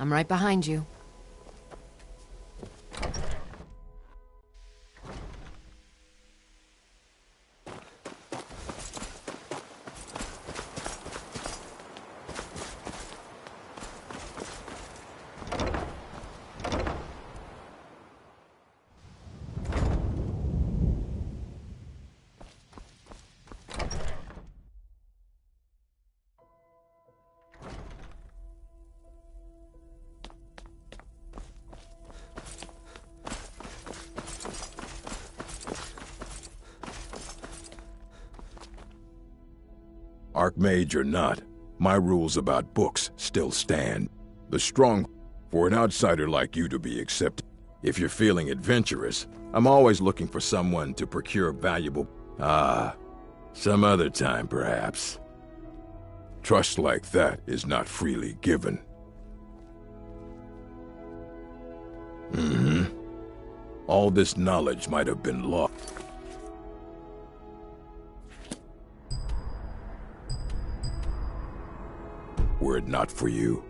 I'm right behind you. Archmage or not, my rules about books still stand. The strong, for an outsider like you to be accepted. If you're feeling adventurous, I'm always looking for someone to procure valuable... some other time perhaps. Trust like that is not freely given. All this knowledge might have been lost. Were it not for you.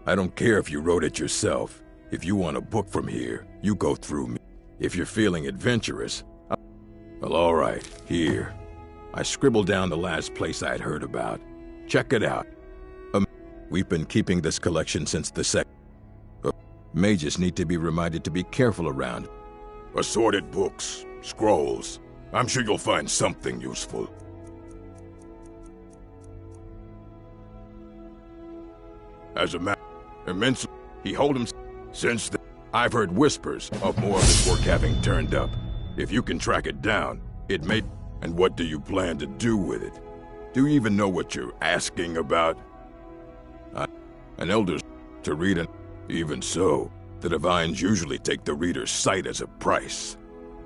I don't care if you wrote it yourself. If you want a book from here, you go through me. If you're feeling adventurous, well, all right, here. I scribbled down the last place I'd heard about. Check it out. We've been keeping this collection since the mages need to be reminded to be careful around. Assorted books, scrolls. I'm sure you'll find something useful. As a matter, immensely, he hold him. Since then, I've heard whispers of more of his work having turned up. If you can track it down, it may... And what do you plan to do with it? Do you even know what you're asking about? An elder's to read it. Even so, the divines usually take the reader's sight as a price.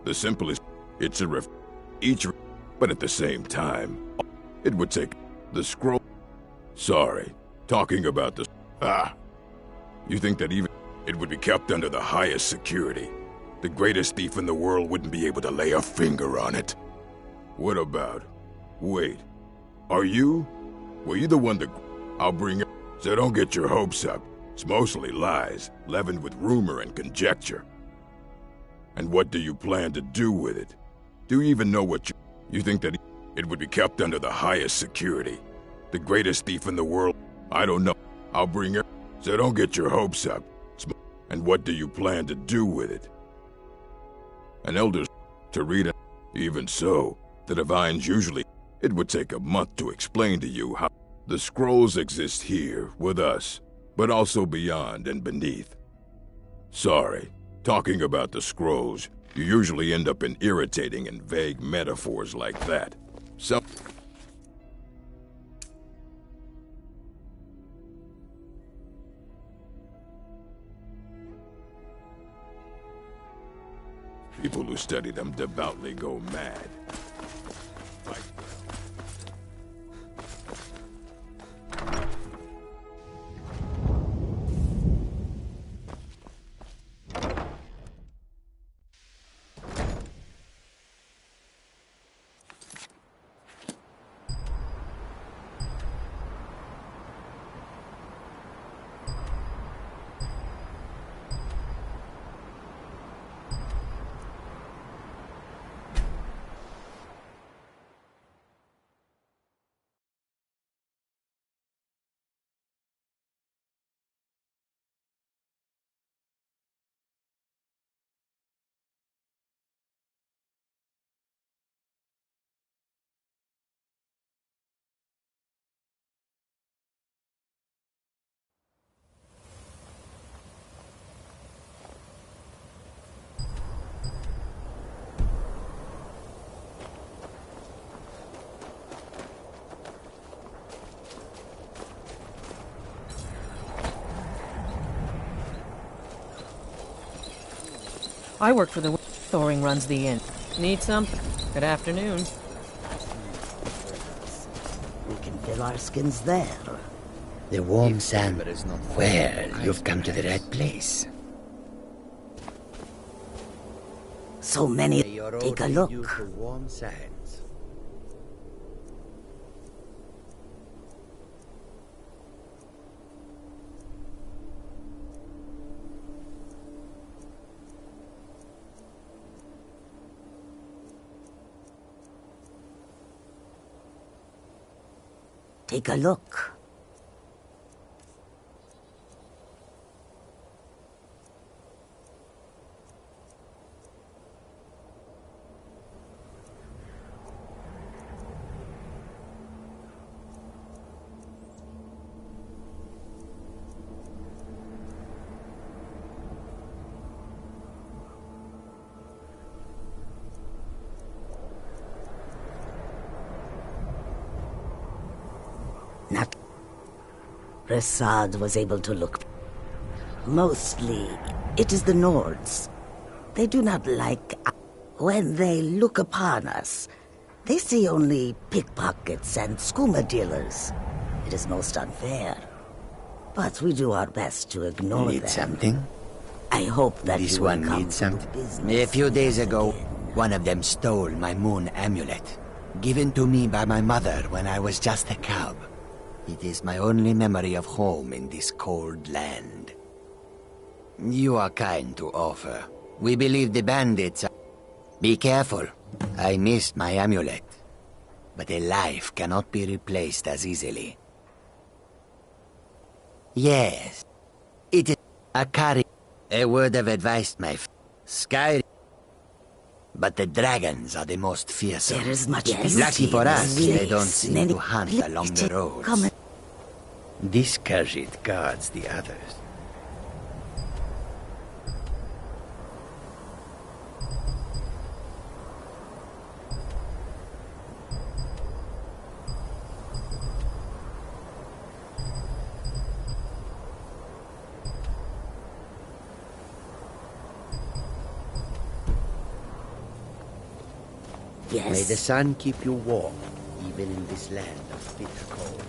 The simplest, it's a but at the same time, it would take the scroll. Sorry, talking about the... You think that even it would be kept under the highest security? The greatest thief in the world wouldn't be able to lay a finger on it. What about... Wait, are you? Were you the one that... I'll bring it... So don't get your hopes up. It's mostly lies, leavened with rumor and conjecture. And what do you plan to do with it? Do you even know what you think that it would be kept under the highest security? The greatest thief in the world? I don't know. I'll bring it. So don't get your hopes up. And what do you plan to do with it? An elder's to read it. Even so, the divines usually... It would take a month to explain to you how... The scrolls exist here, with us, but also beyond and beneath. Sorry, talking about the scrolls, you usually end up in irritating and vague metaphors like that. Some... People who study them devoutly go mad. I work for the... Thoring runs the inn. Need something? Good afternoon. We can fill our skins there. The warm sand. Well, you've come to the right place. So many. Take a look. Warm sands. Take a look. Not Prasad was able to look. Mostly, it is the Nords. They do not like when they look upon us. They see only pickpockets and skooma dealers. It is most unfair. But we do our best to ignore Need them. something? I hope that This you will one come needs to something. business A few days ago, again. one of them stole my moon amulet, given to me by my mother when I was just a cub. It is my only memory of home in this cold land. You are kind to offer. We believe the bandits are... Be careful. I missed my amulet. But a life cannot be replaced as easily. Yes. It is Akari. A word of advice, my Skyrim. But the dragons are the most fearsome. There is much Lucky for us, beauty in they don't this. seem Many to hunt along the roads. Come This Khajiit guards the others. Yes. May the sun keep you warm, even in this land of bitter cold.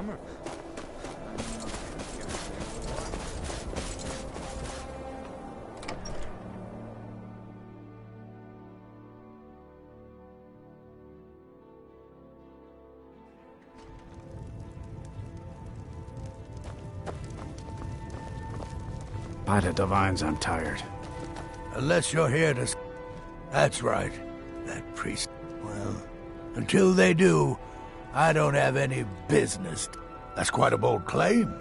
hammer. By the divines, I'm tired. Unless you're here to... That's right. That priest... Well, until they do, I don't have any business. That's quite a bold claim.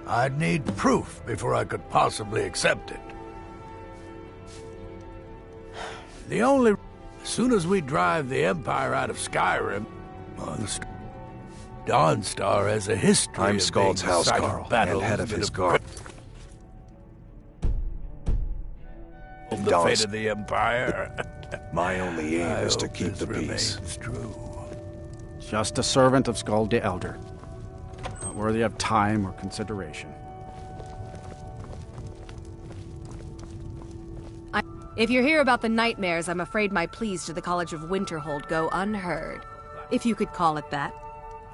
I'd need proof before I could possibly accept it. The only... As soon as we drive the Empire out of Skyrim... Dawnstar has a history I'm of Skald's being the site of housecarl, battles and head of that his have guard. The fate of the Empire. My only aim is to hope keep this the peace. remains true. Just a servant of Skald the Elder. Not worthy of time or consideration. If you're here about the nightmares, I'm afraid my pleas to the College of Winterhold go unheard. If you could call it that.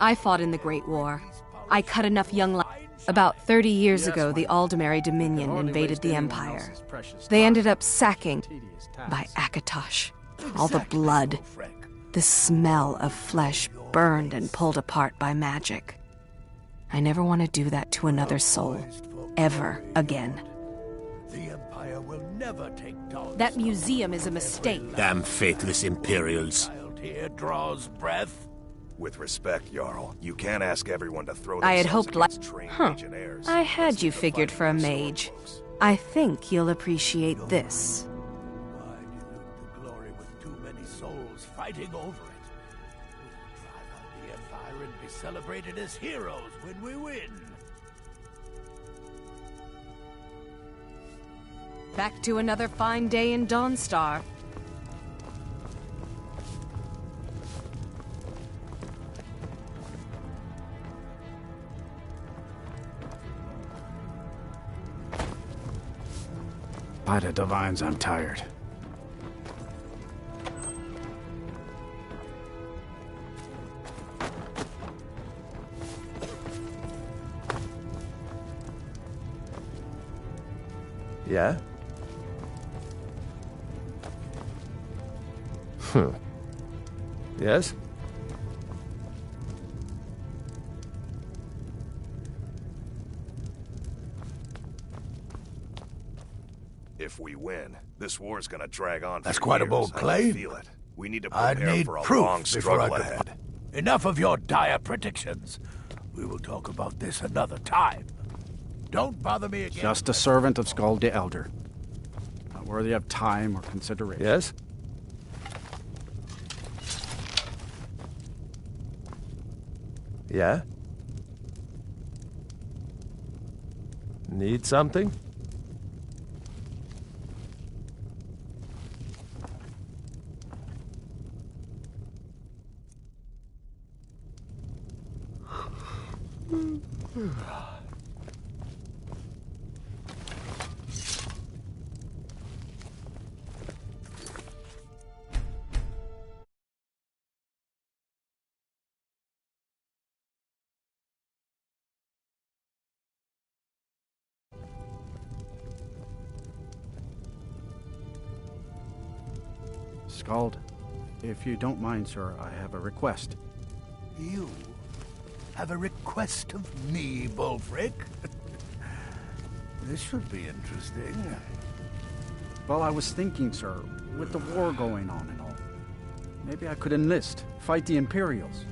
I fought in the Great War. I cut enough young lives. About 30 years ago, the Aldemary Dominion invaded the Empire. They ended up sacking by Akatosh. All the blood, the smell of flesh burned and pulled apart by magic. I never want to do that to another soul, ever again. The Empire will never take Dawnstar. That museum is a mistake. Damn faithless Imperials. Child here draws breath. With respect, Jarl, you can't ask everyone to throw I had themselves hoped against trained legionnaires. I had you figured for a mage. I think you'll appreciate this. Why dilute the glory with too many souls fighting over it? We'll drive out the Empire and be celebrated as heroes when we win. Back to another fine day in Dawnstar. By the divines, I'm tired. Yeah? Yes? If we win, this war's gonna drag on for That's quite a years. bold I claim. feel it. We need to I'd prepare need for a proof long before I struggle could... ahead. Enough of your dire predictions. We will talk about this another time. Don't bother me again. Just a servant of Skald the Elder. Not worthy of time or consideration. Yes? Yeah? Need something? Skald, if you don't mind, sir, I have a request. You have a request of me, Bulfric? This should be interesting. Well, I was thinking, sir, with the war going on and all, maybe I could enlist, fight the Imperials.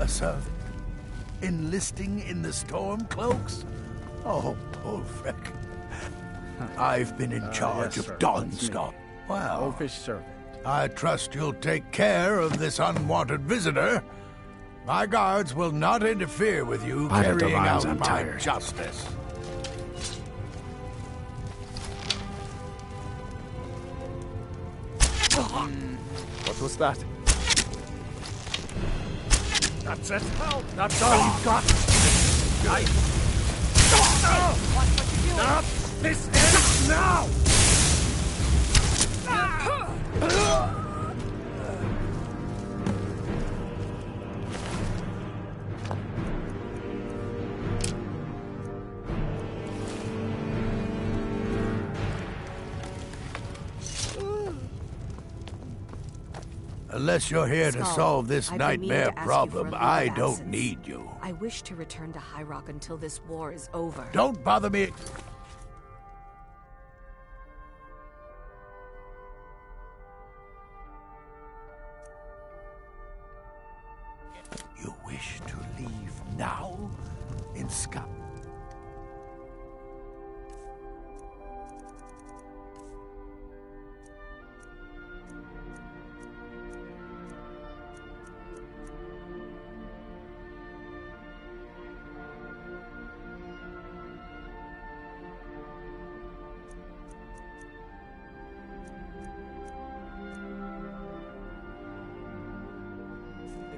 Sir, enlisting in the Stormcloaks? Oh, Bulfric. I've been in charge yes, of sir. Dawnstar. Well, Oafish servant. I trust you'll take care of this unwanted visitor. My guards will not interfere with you By the carrying divines, out I'm my tired. justice. What was that? That's it. That's all you've got. Stop this end now! Unless you're here to Skull, solve this I've been meaning nightmare to ask you for a problem, leave of I don't absence. need you. I wish to return to High Rock until this war is over. Don't bother me. You wish to leave now? In Sky?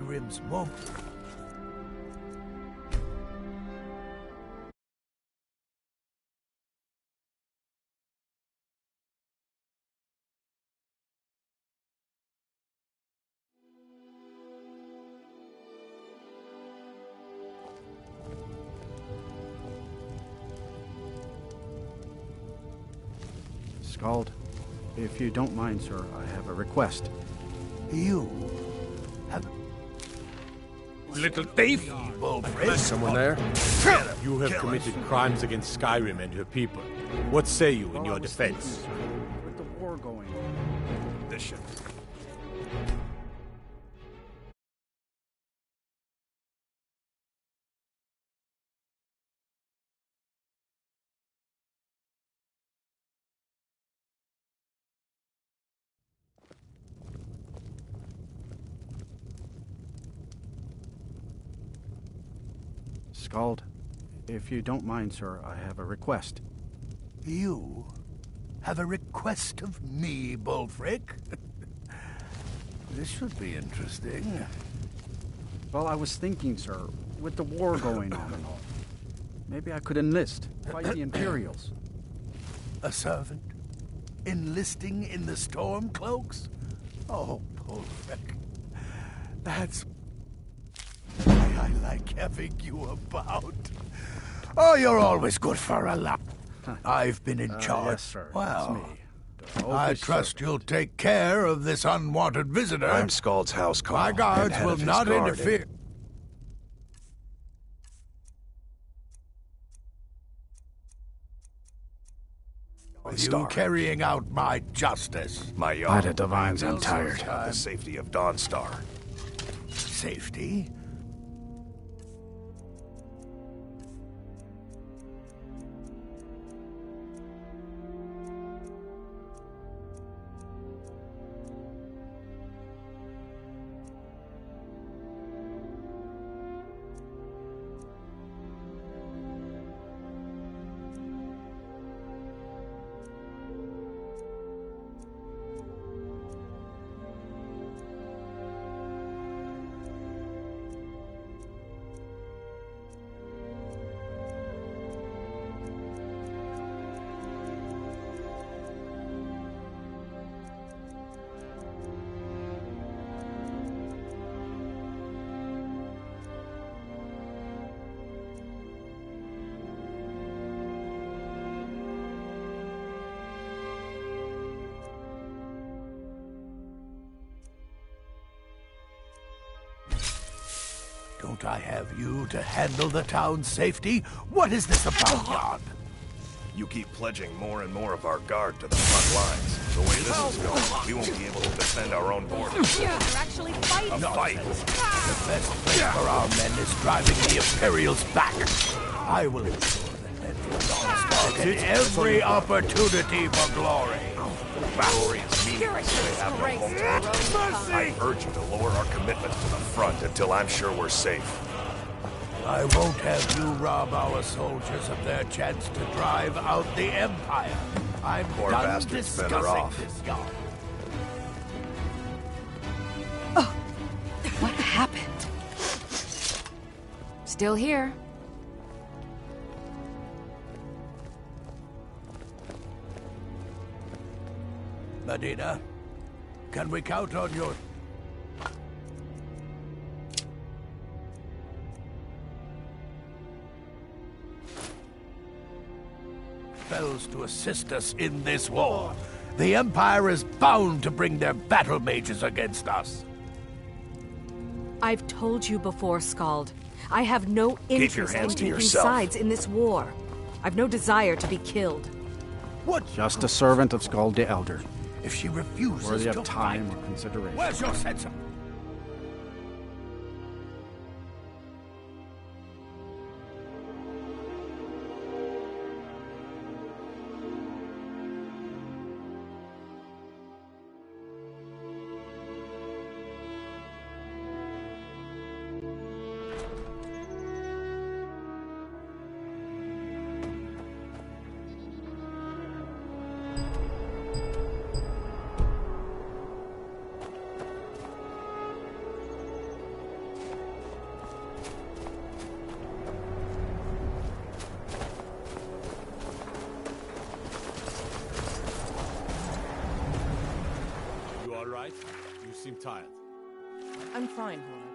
Rim's mom. Scald, if you don't mind, sir, I have a request. You have... Little thief! Someone there? You have committed crimes against Skyrim and her people. What say you in your defense? With the war going on. This shit. Scald, if you don't mind, sir, I have a request. You have a request of me, Bullfrick? This should be interesting. Well, I was thinking, sir, with the war going on and all, maybe I could enlist, fight the Imperials. A servant? Enlisting in the Stormcloaks? Oh, Bullfrick. That's why I like having you about. Oh, you're always good for a laugh. I've been in charge. Yes, sir. Well, That's me. I trust you'll take care of this unwanted visitor. I'm Scald's house call. My guards and head will of his not guard, interfere. With you carrying out my justice. My young. By the divines, I'm tired. The safety of Dawnstar. Safety? Don't I have you to handle the town's safety? What is this about, God? You keep pledging more and more of our guard to the front lines. The way this is going, we won't be able to defend our own borders. Yeah, they're actually fighting. A fight. The best place for our men is driving the Imperials back. I will ensure that men from Dawnstar get every opportunity for glory. Glory is meaningless. They have no hometown. I urge you to lower our commitments to the front until I'm sure we're safe. I won't have you rob our soldiers of their chance to drive out the Empire. I'm Poor done bastards better discussing off. this, God. What happened? Still here. Medina, can we count on your... spells to assist us in this war? The Empire is bound to bring their battle mages against us. I've told you before, Skald. I have no interest in hands to taking yourself. sides in this war. I've no desire to be killed. What? Just a servant of Skald the Elder. If she refuses Worthy to of time fight? or consideration. Where's your sense of... You all right? You seem tired. I'm fine, Horak.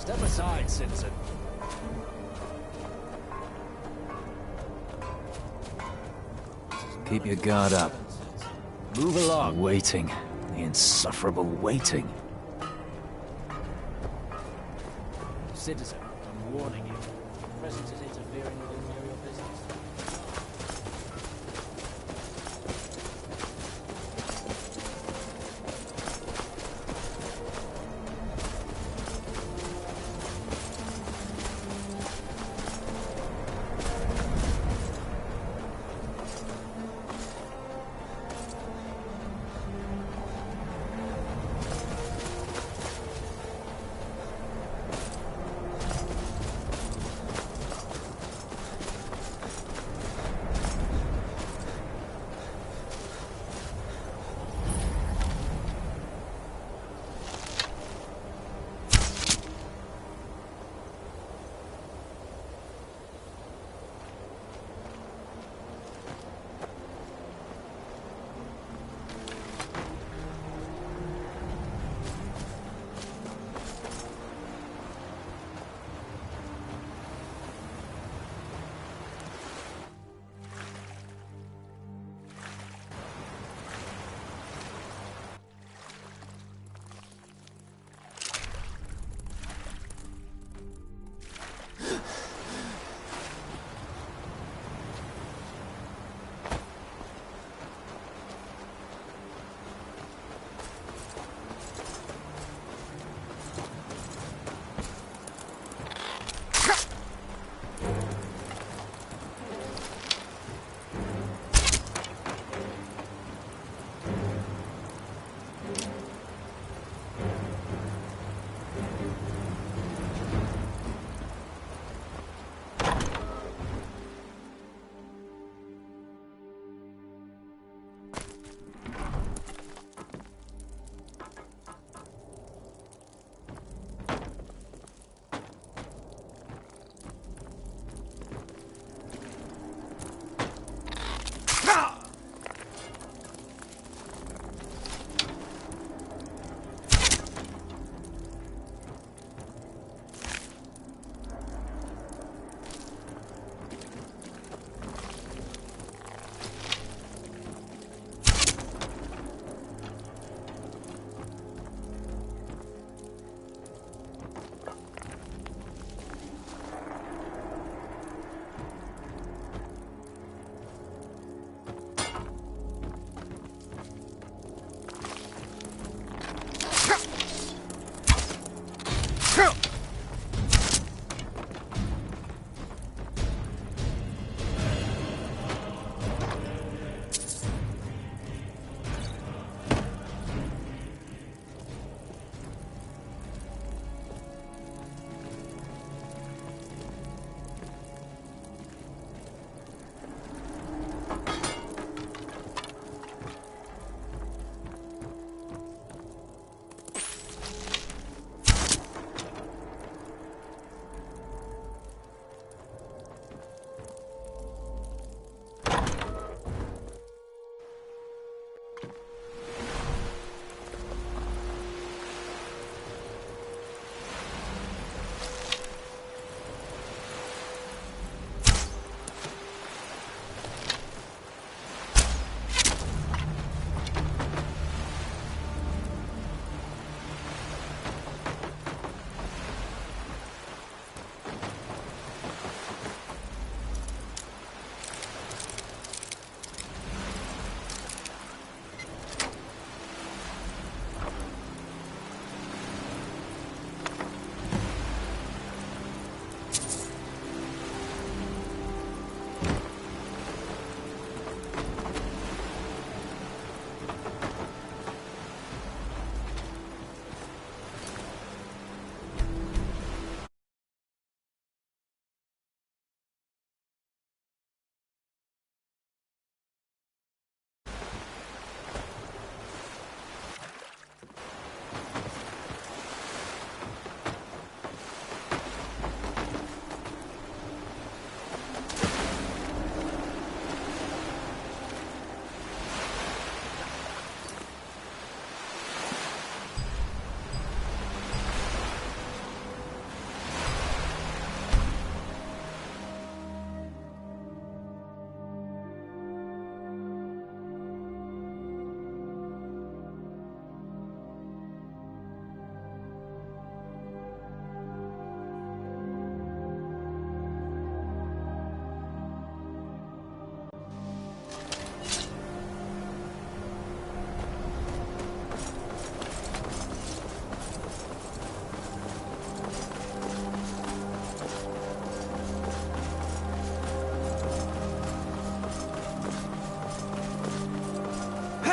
Step aside, citizen. Keep your guard up. Move along. Waiting. The insufferable waiting. Citizen, I'm warning you. Your presence is interfering with imperial business.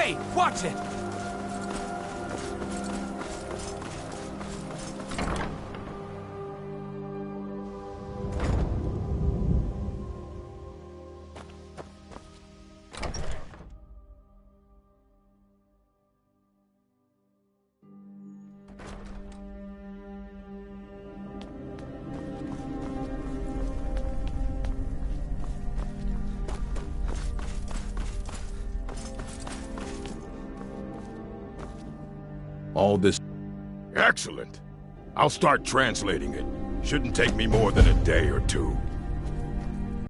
Hey, watch it! All this... Excellent. I'll start translating it. Shouldn't take me more than a day or two.